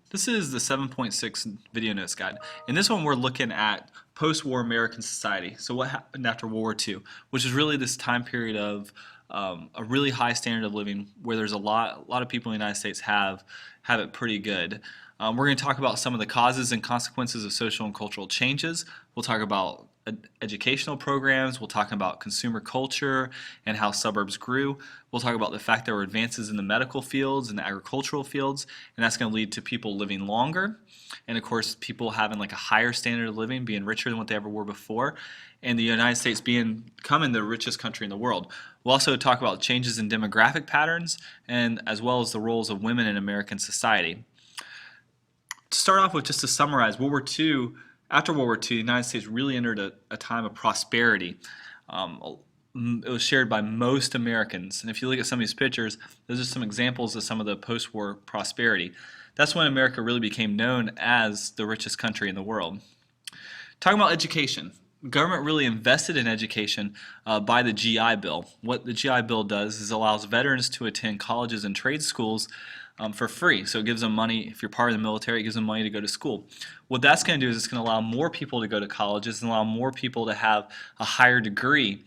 This is the 7.6 video notes guide. In this one, we're looking at post-war American society. So what happened after World War II, which is really this time period of a really high standard of living, where there's a lot of people in the United States have it pretty good. We're going to talk about some of the causes and consequences of social and cultural changes. We'll talk about educational programs. We'll talk about consumer culture and how suburbs grew. We'll talk about the fact there were advances in the medical fields and the agricultural fields, and that's going to lead to people living longer, and of course people having like a higher standard of living, being richer than what they ever were before, and the United States becoming the richest country in the world. We'll also talk about changes in demographic patterns, and as well as the roles of women in American society. To start off with, just to summarize, after World War II, the United States really entered a time of prosperity. It was shared by most Americans. And if you look at some of these pictures, those are some examples of some of the post-war prosperity. That's when America really became known as the richest country in the world. Talking about education. Government really invested in education by the GI Bill. What the GI Bill does is allows veterans to attend colleges and trade schools for free. So it gives them money. If you're part of the military, it gives them money to go to school. What that's going to do is it's going to allow more people to go to colleges and allow more people to have a higher degree,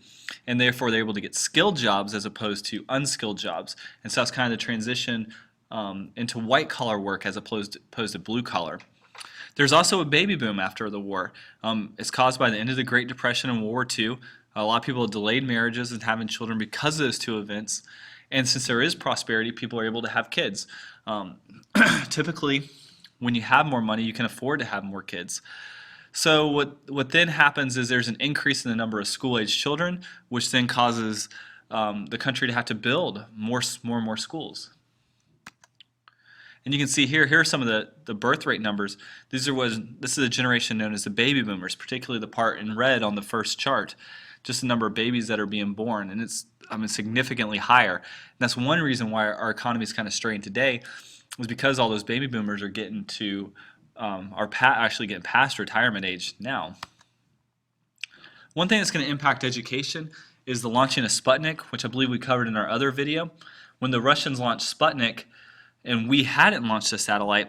and therefore they're able to get skilled jobs as opposed to unskilled jobs. And so that's kind of the transition into white collar work as opposed to blue collar. There's also a baby boom after the war. It's caused by the end of the Great Depression and World War II. A lot of people delayed marriages and having children because of those two events. And since there is prosperity, people are able to have kids. Typically, when you have more money, you can afford to have more kids. So what then happens is there's an increase in the number of school-age children, which then causes the country to have to build more and more schools. And you can see here are some of the birth rate numbers. This is a generation known as the baby boomers, particularly the part in red on the first chart, just the number of babies that are being born, and it's significantly higher. And that's one reason why our economy is kind of strained today, is because all those baby boomers are getting to actually getting past retirement age now. One thing that's going to impact education is the launching of Sputnik, which I believe we covered in our other video. When the Russians launched Sputnik, and we hadn't launched a satellite,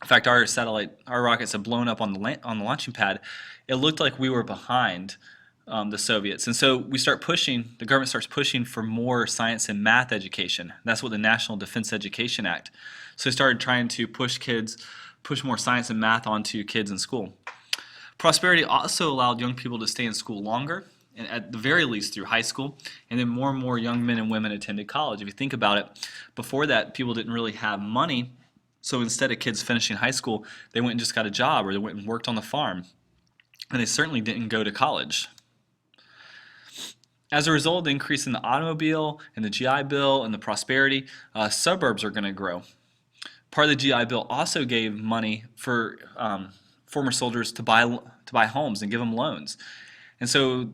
in fact our rockets had blown up on the launching pad, it looked like we were behind the Soviets. And so the government starts pushing for more science and math education. That's what the National Defense Education Act. So they started trying to push more science and math onto kids in school. Prosperity also allowed young people to stay in school longer, and at the very least through high school, and then more young men and women attended college. If you think about it, before that people didn't really have money, so instead of kids finishing high school, they went and just got a job, or they went and worked on the farm, and they certainly didn't go to college. As a result of the increase in the automobile and the GI Bill and the prosperity, suburbs are going to grow. Part of the GI Bill also gave money for former soldiers to buy homes and give them loans. And so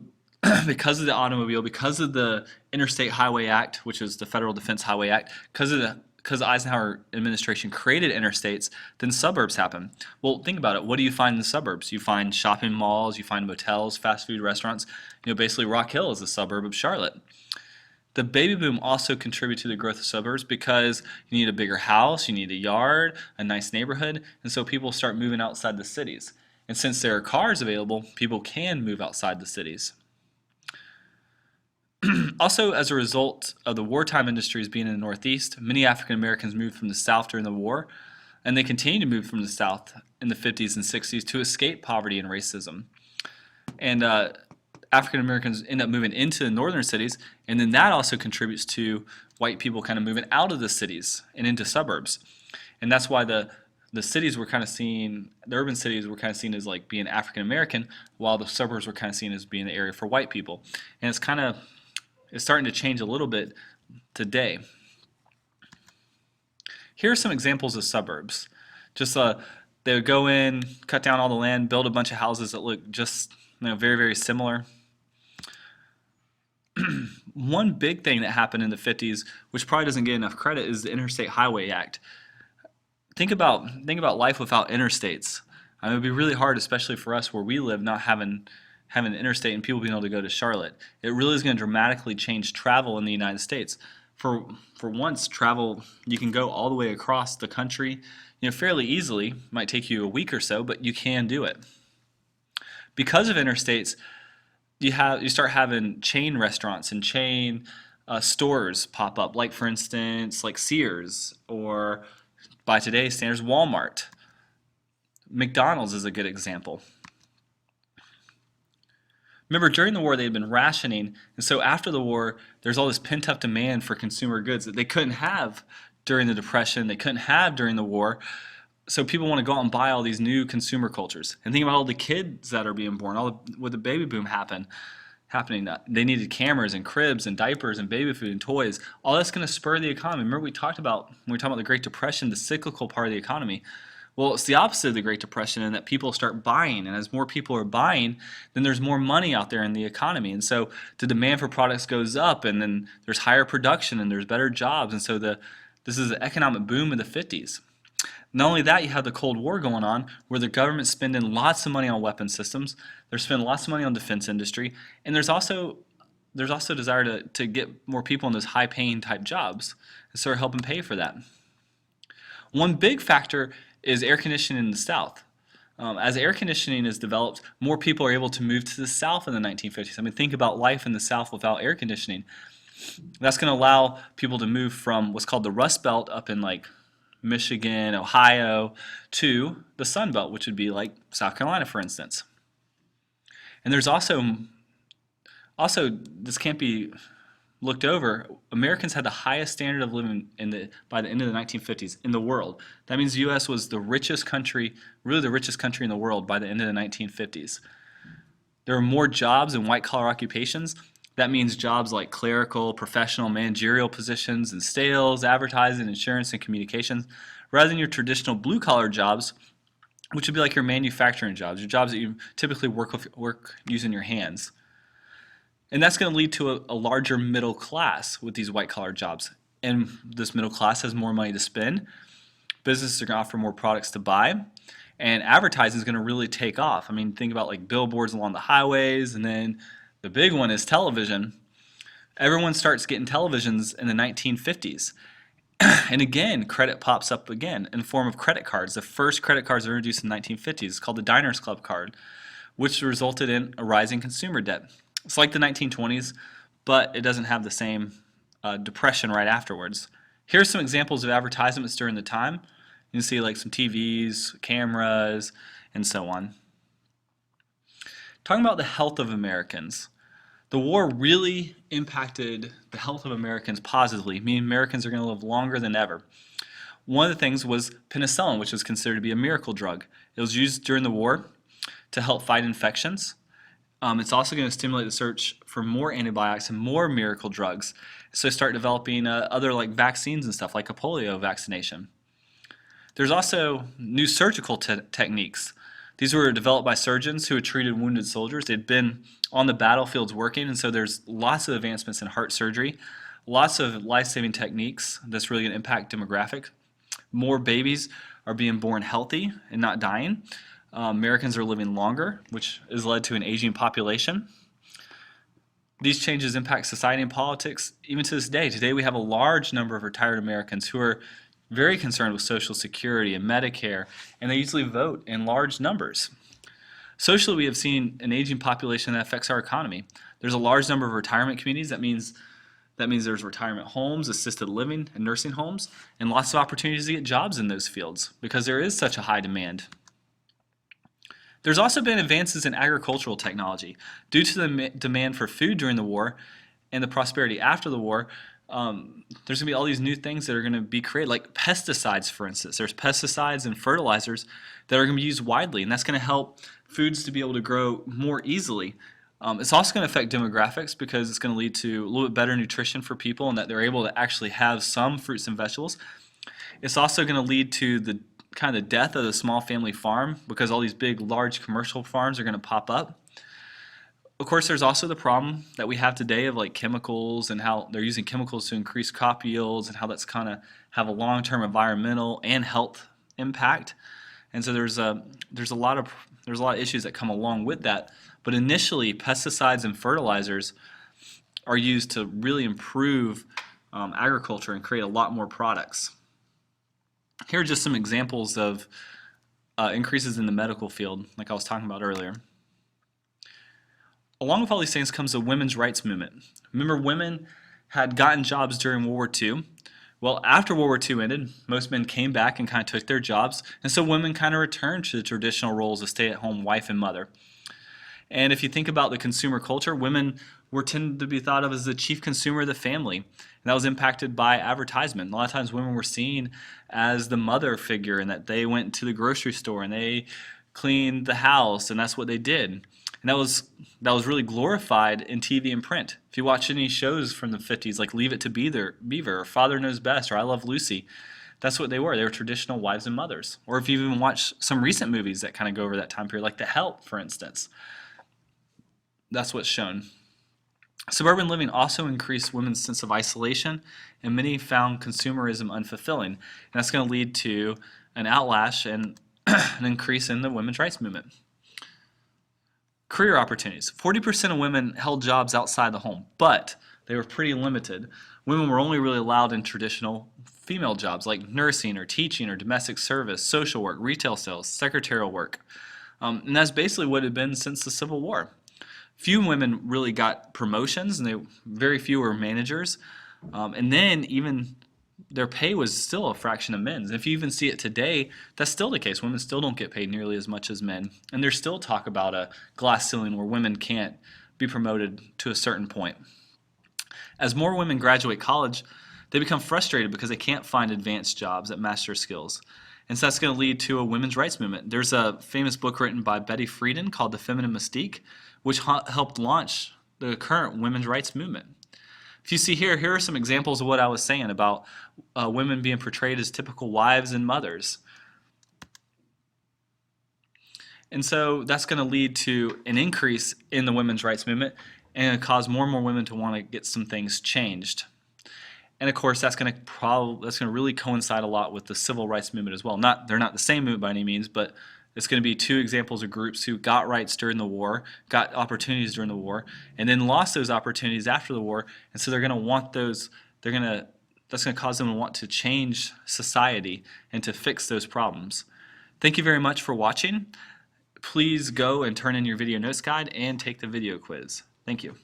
because of the automobile, because of the Interstate Highway Act, which is the Federal Defense Highway Act, because the Eisenhower administration created interstates, then suburbs happen. Well, think about it. What do you find in the suburbs? You find shopping malls, you find motels, fast food restaurants. Basically Rock Hill is a suburb of Charlotte. The baby boom also contributed to the growth of suburbs because you need a bigger house, you need a yard, a nice neighborhood, and so people start moving outside the cities. And since there are cars available, people can move outside the cities. Also, as a result of the wartime industries being in the Northeast, many African Americans moved from the South during the war, and they continue to move from the South in the 50s and 60s to escape poverty and racism. And African Americans end up moving into the northern cities, and then that also contributes to white people kind of moving out of the cities and into suburbs. And that's why the cities were kind of seen, the urban cities were kind of seen as like being African American, while the suburbs were kind of seen as being the area for white people. And it's starting to change a little bit today. Here are some examples of suburbs. Just they would go in, cut down all the land, build a bunch of houses that look just very, very similar. One big thing that happened in the 50s, which probably doesn't get enough credit, is the Interstate Highway Act. Think about life without interstates. It would be really hard, especially for us where we live, not having an interstate and people being able to go to Charlotte. It really is going to dramatically change travel in the United States. For once, travel, you can go all the way across the country, fairly easily. Might take you a week or so, but you can do it. Because of interstates, you start having chain restaurants and chain stores pop up, like for instance, like Sears, or by today's standards, Walmart. McDonald's is a good example. Remember, during the war, they had been rationing, and so after the war, there's all this pent-up demand for consumer goods that they couldn't have during the Depression, they couldn't have during the war. So people want to go out and buy all these new consumer cultures. And think about all the kids that are being born, with the baby boom happening. They needed cameras and cribs and diapers and baby food and toys. All that's going to spur the economy. Remember we talked about, when we talked about the Great Depression, the cyclical part of the economy. Well, it's the opposite of the Great Depression in that people start buying, and as more people are buying, then there's more money out there in the economy, and so the demand for products goes up, and then there's higher production, and there's better jobs, and so this is the economic boom of the 50s. Not only that, you have the Cold War going on, where the government's spending lots of money on weapon systems, they're spending lots of money on defense industry, and there's also desire to get more people in those high-paying type jobs, and so they're helping pay for that. One big factor is air conditioning in the South. As air conditioning is developed, more people are able to move to the South in the 1950s. I mean, think about life in the South without air conditioning. That's going to allow people to move from what's called the Rust Belt up in like Michigan, Ohio, to the Sun Belt, which would be like South Carolina, for instance. And there's also this can't be looked over, Americans had the highest standard of living by the end of the 1950s in the world. That means the U.S. was the richest country, really the richest country in the world by the end of the 1950s. There were more jobs in white-collar occupations. That means jobs like clerical, professional, managerial positions in sales, advertising, insurance, and communications, rather than your traditional blue-collar jobs, which would be like your manufacturing jobs, your jobs that you typically work using your hands. And that's going to lead to a larger middle class with these white-collar jobs. And this middle class has more money to spend. Businesses are going to offer more products to buy. And advertising is going to really take off. I mean, think about like billboards along the highways. And then the big one is television. Everyone starts getting televisions in the 1950s. And again, credit pops up again in the form of credit cards. The first credit cards were introduced in the 1950s. It's called the Diners Club card, which resulted in a rising consumer debt. It's like the 1920s, but it doesn't have the same depression right afterwards. Here's some examples of advertisements during the time. You can see like some TVs, cameras, and so on. Talking about the health of Americans. The war really impacted the health of Americans positively, meaning Americans are going to live longer than ever. One of the things was penicillin, which was considered to be a miracle drug. It was used during the war to help fight infections. It's also going to stimulate the search for more antibiotics and more miracle drugs. So start developing other like vaccines and stuff, like a polio vaccination. There's also new surgical techniques. These were developed by surgeons who had treated wounded soldiers. They'd been on the battlefields working, and so there's lots of advancements in heart surgery, lots of life-saving techniques that's really going to impact demographics. More babies are being born healthy and not dying. Americans are living longer, which has led to an aging population. These changes impact society and politics even to this day. Today we have a large number of retired Americans who are very concerned with Social Security and Medicare, and they usually vote in large numbers. Socially, we have seen an aging population that affects our economy. There's a large number of retirement communities. That means there's retirement homes, assisted living, and nursing homes, and lots of opportunities to get jobs in those fields because there is such a high demand. There's also been advances in agricultural technology. Due to the demand for food during the war and the prosperity after the war, there's going to be all these new things that are going to be created, like pesticides, for instance. There's pesticides and fertilizers that are going to be used widely, and that's going to help foods to be able to grow more easily. It's also going to affect demographics because it's going to lead to a little bit better nutrition for people and that they're able to actually have some fruits and vegetables. It's also going to lead to the kind of the death of the small family farm because all these big, large commercial farms are going to pop up. Of course, there's also the problem that we have today of like chemicals and how they're using chemicals to increase crop yields and how that's kind of have a long-term environmental and health impact. And so there's a lot of issues that come along with that. But initially, pesticides and fertilizers are used to really improve agriculture and create a lot more products. Here are just some examples of increases in the medical field, like I was talking about earlier. Along with all these things comes the women's rights movement. Remember, women had gotten jobs during World War II. Well, after World War II ended, most men came back and kind of took their jobs, and so women kind of returned to the traditional roles of stay-at-home wife and mother. And if you think about the consumer culture, women were tended to be thought of as the chief consumer of the family. And that was impacted by advertisement. A lot of times women were seen as the mother figure, and that they went to the grocery store and they cleaned the house, and that's what they did. And that was really glorified in TV and print. If you watch any shows from the 50s, like Leave It to Beaver, or Father Knows Best, or I Love Lucy, that's what they were. They were traditional wives and mothers. Or if you even watch some recent movies that kind of go over that time period, like The Help, for instance, that's what's shown. Suburban living also increased women's sense of isolation, and many found consumerism unfulfilling. And that's going to lead to an outlash and an increase in the women's rights movement. Career opportunities. 40% of women held jobs outside the home, but they were pretty limited. Women were only really allowed in traditional female jobs like nursing or teaching or domestic service, social work, retail sales, secretarial work. And that's basically what it had been since the Civil War. Few women really got promotions, and very few were managers. And then even their pay was still a fraction of men's. If you even see it today, that's still the case. Women still don't get paid nearly as much as men. And there's still talk about a glass ceiling where women can't be promoted to a certain point. As more women graduate college, they become frustrated because they can't find advanced jobs that match their skills. And so that's going to lead to a women's rights movement. There's a famous book written by Betty Friedan called The Feminine Mystique, which helped launch the current women's rights movement. If you see here are some examples of what I was saying about women being portrayed as typical wives and mothers. And so that's going to lead to an increase in the women's rights movement and cause more and more women to want to get some things changed. And of course, that's going to really coincide a lot with the civil rights movement as well. They're not the same movement by any means, but it's going to be two examples of groups who got rights during the war, got opportunities during the war, and then lost those opportunities after the war. And so they're going to want those. That's going to cause them to want to change society and to fix those problems. Thank you very much for watching. Please go and turn in your video notes guide and take the video quiz. Thank you.